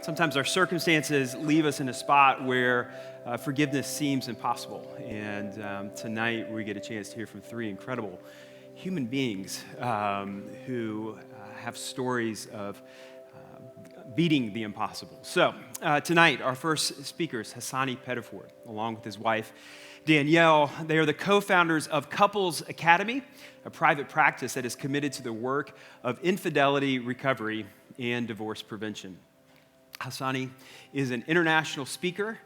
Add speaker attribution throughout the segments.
Speaker 1: Sometimes our circumstances leave us in a spot where forgiveness seems impossible. And tonight we get a chance to hear from three incredible human beings who have stories of beating the impossible. So tonight our first speaker is Hasani Pettiford, along with his wife Danielle. They are the co-founders of Couples Academy, a private practice that is committed to the work of infidelity recovery and divorce prevention. Hasani is an international speaker.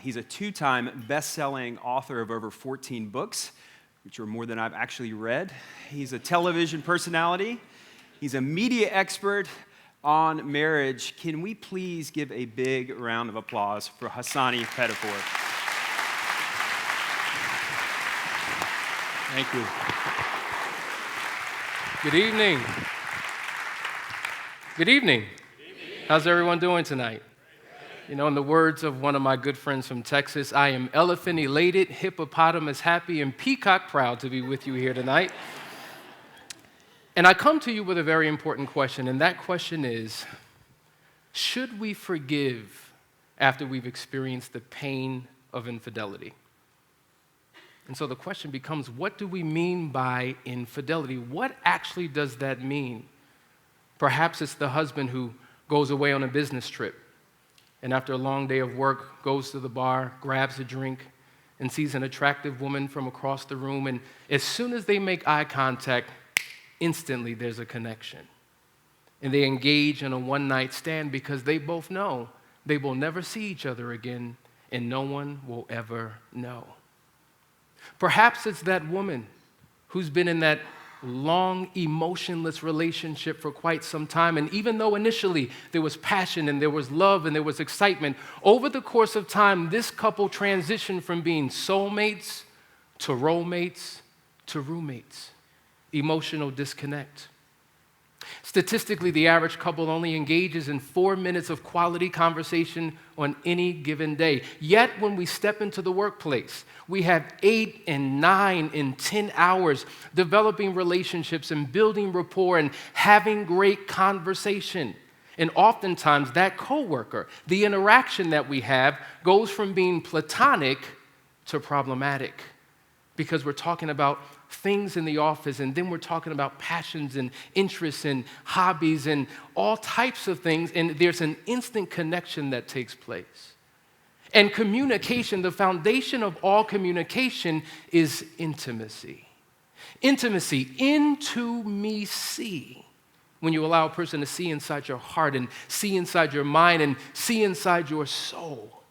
Speaker 1: He's a two-time best-selling author of over 14 books, which are more than I've actually read. He's a television personality. He's a media expert on marriage. Can we please give a big round of applause for Hasani Pettiford?
Speaker 2: Thank you. Good evening. Good evening. How's everyone doing tonight? You know, in the words of one of my good friends from Texas, I am elephant elated, hippopotamus happy, and peacock proud to be with you here tonight. And I come to you with a very important question, and that question is, should we forgive after we've experienced the pain of infidelity? And so the question becomes, what do we mean by infidelity? What actually does that mean? Perhaps it's the husband who goes away on a business trip, and after a long day of work, goes to the bar, grabs a drink, and sees an attractive woman from across the room, and as soon as they make eye contact, instantly there's a connection. And they engage in a one-night stand because they both know they will never see each other again, and no one will ever know. Perhaps it's that woman who's been in that long, emotionless relationship for quite some time. And even though initially there was passion and there was love and there was excitement, over the course of time, this couple transitioned from being soulmates to roommates to roommates. Emotional disconnect. Statistically, the average couple only engages in 4 minutes of quality conversation on any given day. Yet, when we step into the workplace, we have 8 and 9 and 10 hours developing relationships and building rapport and having great conversation. And oftentimes, that coworker, the interaction that we have, goes from being platonic to problematic because we're talking about things in the office, and then we're talking about passions and interests and hobbies and all types of things, and there's an instant connection that takes place. And communication, the foundation of all communication is intimacy. Intimacy, into me see. When you allow a person to see inside your heart and see inside your mind and see inside your soul.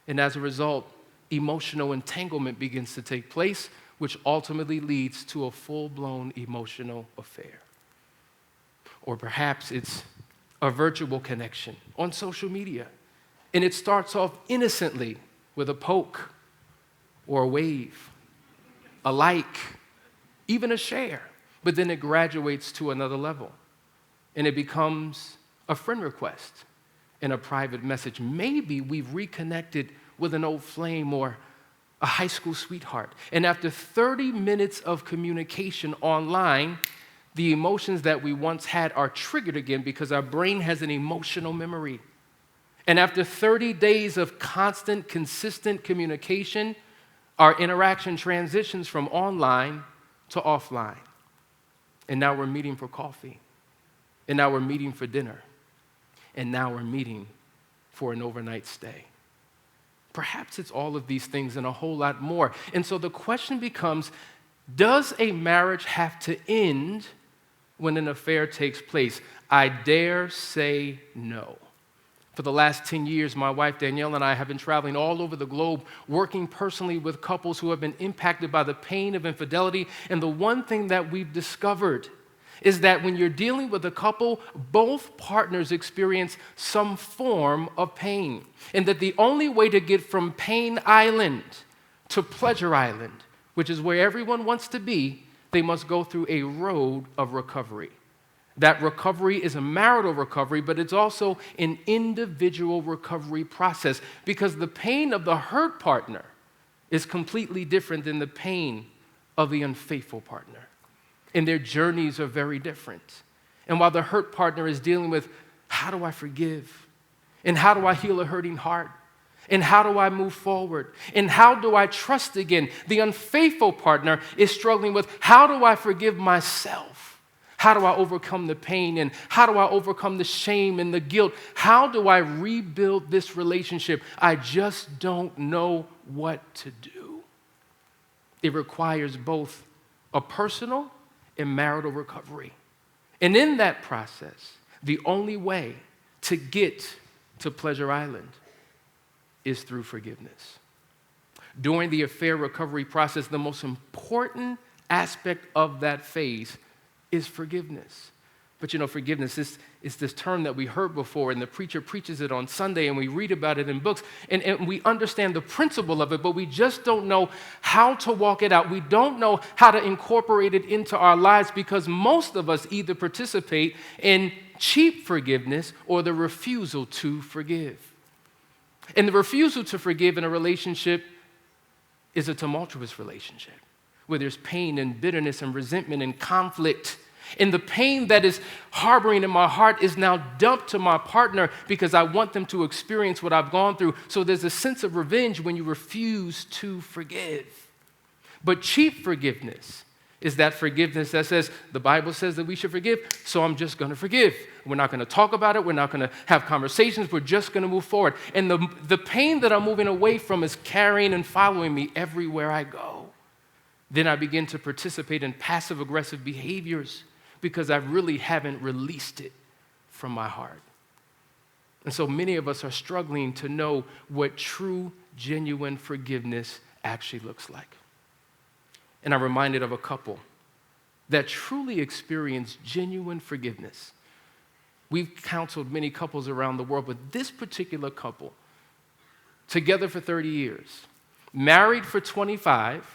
Speaker 2: And as a result, emotional entanglement begins to take place, which ultimately leads to a full-blown emotional affair. Or perhaps it's a virtual connection on social media, and it starts off innocently with a poke or a wave, a like, even a share, but then it graduates to another level, and it becomes a friend request and a private message. Maybe we've reconnected with an old flame or a high school sweetheart. And after 30 minutes of communication online, the emotions that we once had are triggered again because our brain has an emotional memory. And after 30 days of constant, consistent communication, our interaction transitions from online to offline. And now we're meeting for coffee. And now we're meeting for dinner. And now we're meeting for an overnight stay. Perhaps it's all of these things and a whole lot more. And so the question becomes, does a marriage have to end when an affair takes place? I dare say no. For the last 10 years, my wife Danielle and I have been traveling all over the globe, working personally with couples who have been impacted by the pain of infidelity. And the one thing that we've discovered is that when you're dealing with a couple, both partners experience some form of pain. And that the only way to get from Pain Island to Pleasure Island, which is where everyone wants to be, they must go through a road of recovery. That recovery is a marital recovery, but it's also an individual recovery process because the pain of the hurt partner is completely different than the pain of the unfaithful partner. And their journeys are very different. And while the hurt partner is dealing with, how do I forgive? And how do I heal a hurting heart? And how do I move forward? And how do I trust again? The unfaithful partner is struggling with, how do I forgive myself? How do I overcome the pain? And how do I overcome the shame and the guilt? How do I rebuild this relationship? I just don't know what to do. It requires both a personal and marital recovery. And in that process, the only way to get to Pleasure Island is through forgiveness. During the affair recovery process, the most important aspect of that phase is forgiveness. But forgiveness is this term that we heard before, and the preacher preaches it on Sunday, and we read about it in books, and we understand the principle of it, but we just don't know how to walk it out. We don't know how to incorporate it into our lives because most of us either participate in cheap forgiveness or the refusal to forgive. And the refusal to forgive in a relationship is a tumultuous relationship where there's pain and bitterness and resentment and conflict. And the pain that is harboring in my heart is now dumped to my partner because I want them to experience what I've gone through. So there's a sense of revenge when you refuse to forgive. But cheap forgiveness is that forgiveness that says, the Bible says that we should forgive, so I'm just going to forgive. We're not going to talk about it. We're not going to have conversations. We're just going to move forward. And the pain that I'm moving away from is carrying and following me everywhere I go. Then I begin to participate in passive-aggressive behaviors because I really haven't released it from my heart. And so many of us are struggling to know what true, genuine forgiveness actually looks like. And I'm reminded of a couple that truly experienced genuine forgiveness. We've counseled many couples around the world, but this particular couple, together for 30 years, married for 25,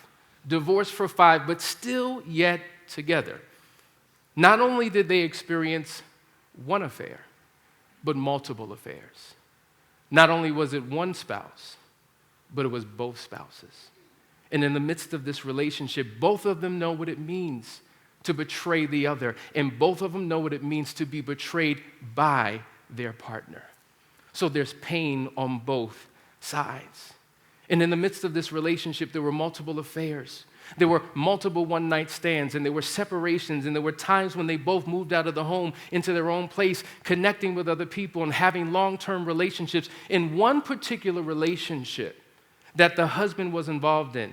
Speaker 2: divorced for 5, but still yet together. Not only did they experience one affair, but multiple affairs. Not only was it one spouse, but it was both spouses. And in the midst of this relationship, both of them know what it means to betray the other, and both of them know what it means to be betrayed by their partner. So there's pain on both sides. And in the midst of this relationship, there were multiple affairs. There were multiple one-night stands, and there were separations, and there were times when they both moved out of the home into their own place, connecting with other people and having long-term relationships. In one particular relationship that the husband was involved in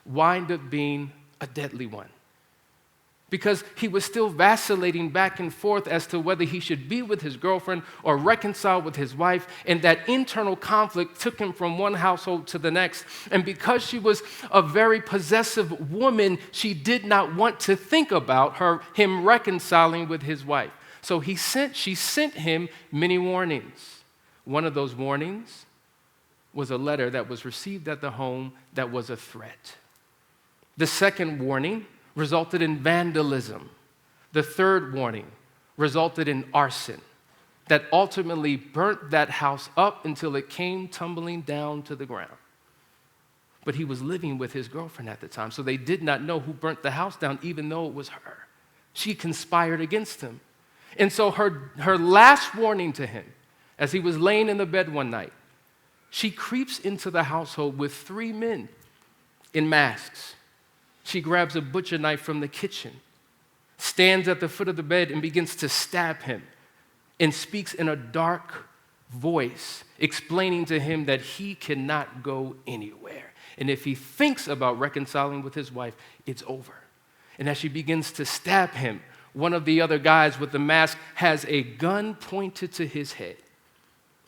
Speaker 2: wound up being a deadly one, because he was still vacillating back and forth as to whether he should be with his girlfriend or reconcile with his wife, and that internal conflict took him from one household to the next. And because she was a very possessive woman, she did not want to think about him reconciling with his wife. So she sent him many warnings. One of those warnings was a letter that was received at the home that was a threat. The second warning resulted in vandalism. The third warning resulted in arson that ultimately burnt that house up until it came tumbling down to the ground. But he was living with his girlfriend at the time, so they did not know who burnt the house down, even though it was her. She conspired against him. And so her last warning to him, as he was laying in the bed one night, she creeps into the household with 3 men in masks. She grabs a butcher knife from the kitchen, stands at the foot of the bed and begins to stab him, and speaks in a dark voice, explaining to him that he cannot go anywhere. And if he thinks about reconciling with his wife, it's over. And as she begins to stab him, one of the other guys with the mask has a gun pointed to his head.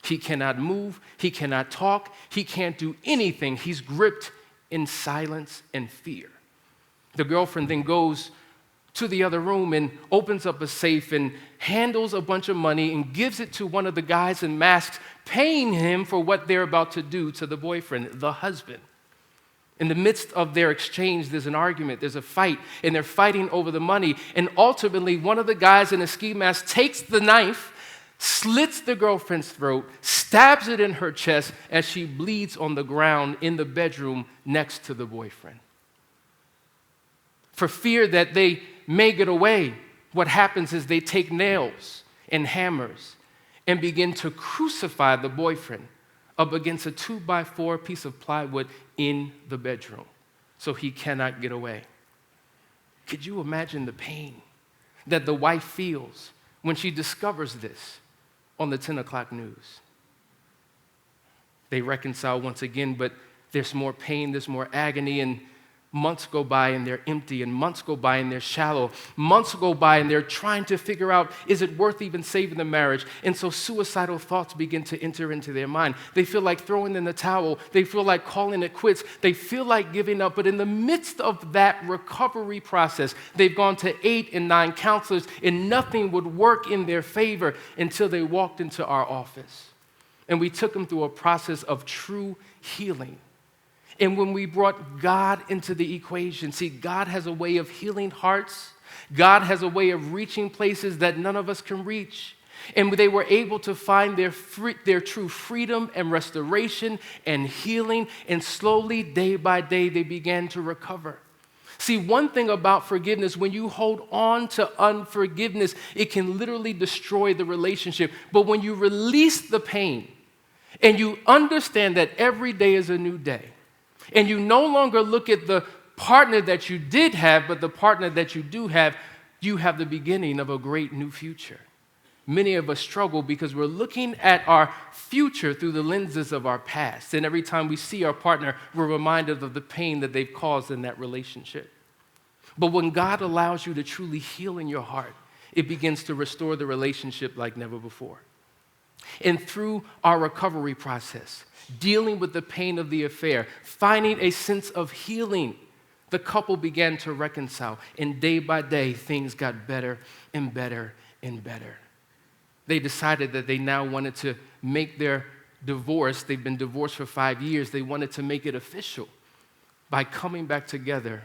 Speaker 2: He cannot move, he cannot talk, he can't do anything. He's gripped in silence and fear. The girlfriend then goes to the other room and opens up a safe and handles a bunch of money and gives it to one of the guys in masks, paying him for what they're about to do to the boyfriend, the husband. In the midst of their exchange, there's an argument, there's a fight, and they're fighting over the money. And ultimately, one of the guys in a ski mask takes the knife, slits the girlfriend's throat, stabs it in her chest as she bleeds on the ground in the bedroom next to the boyfriend. For fear that they may get away, what happens is they take nails and hammers and begin to crucify the boyfriend up against a 2x4 piece of plywood in the bedroom so he cannot get away. Could you imagine the pain that the wife feels when she discovers this on the 10 o'clock news? They reconcile once again, but there's more pain, there's more agony, and months go by and they're empty, and months go by and they're shallow. Months go by and they're trying to figure out, is it worth even saving the marriage? And so suicidal thoughts begin to enter into their mind. They feel like throwing in the towel. They feel like calling it quits. They feel like giving up. But in the midst of that recovery process, they've gone to 8 and 9 counselors, and nothing would work in their favor until they walked into our office. And we took them through a process of true healing. And when we brought God into the equation, see, God has a way of healing hearts. God has a way of reaching places that none of us can reach. And they were able to find their true freedom and restoration and healing. And slowly, day by day, they began to recover. See, one thing about forgiveness, when you hold on to unforgiveness, it can literally destroy the relationship. But when you release the pain and you understand that every day is a new day, and you no longer look at the partner that you did have, but the partner that you do have, you have the beginning of a great new future. Many of us struggle because we're looking at our future through the lenses of our past. And every time we see our partner, we're reminded of the pain that they've caused in that relationship. But when God allows you to truly heal in your heart, it begins to restore the relationship like never before. And through our recovery process, dealing with the pain of the affair, finding a sense of healing, the couple began to reconcile. And day by day, things got better and better and better. They decided that they now wanted to make their divorce. They've been divorced for 5 years. They wanted to make it official by coming back together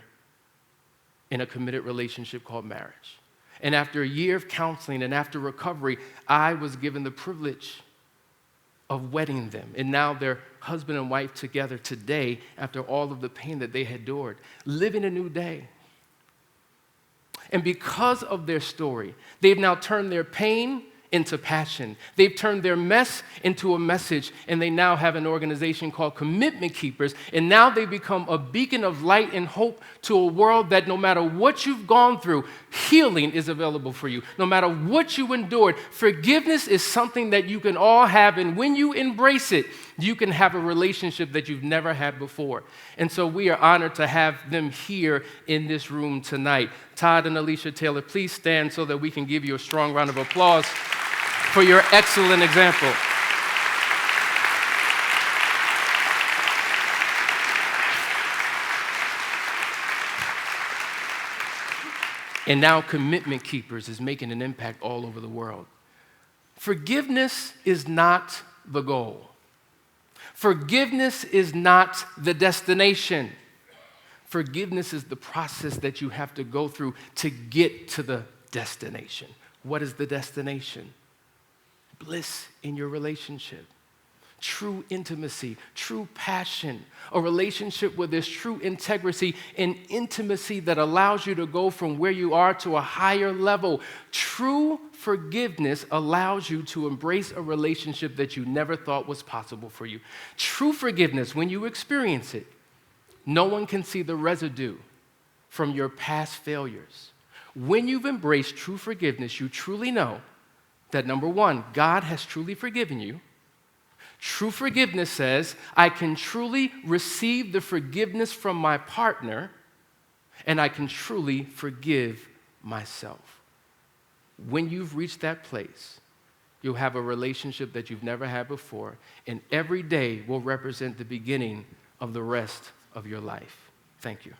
Speaker 2: in a committed relationship called marriage. And after a year of counseling and after recovery, I was given the privilege of wedding them. And now they're husband and wife together today after all of the pain that they had endured, living a new day. And because of their story, they've now turned their pain into passion. They've turned their mess into a message, and they now have an organization called Commitment Keepers, and now they become a beacon of light and hope to a world that no matter what you've gone through, healing is available for you. No matter what you endured, forgiveness is something that you can all have, and when you embrace it, you can have a relationship that you've never had before. And so we are honored to have them here in this room tonight. Todd and Alicia Taylor, please stand so that we can give you a strong round of applause for your excellent example. And now Commitment Keepers is making an impact all over the world. Forgiveness is not the goal. Forgiveness is not the destination. Forgiveness is the process that you have to go through to get to the destination. What is the destination? Bliss in your relationship, true intimacy, true passion, a relationship where there's true integrity and intimacy that allows you to go from where you are to a higher level. True forgiveness allows you to embrace a relationship that you never thought was possible for you. True forgiveness, when you experience it, no one can see the residue from your past failures. When you've embraced true forgiveness, you truly know that, number one, God has truly forgiven you. True forgiveness says, I can truly receive the forgiveness from my partner, and I can truly forgive myself. When you've reached that place, you'll have a relationship that you've never had before, and every day will represent the beginning of the rest of your life. Thank you.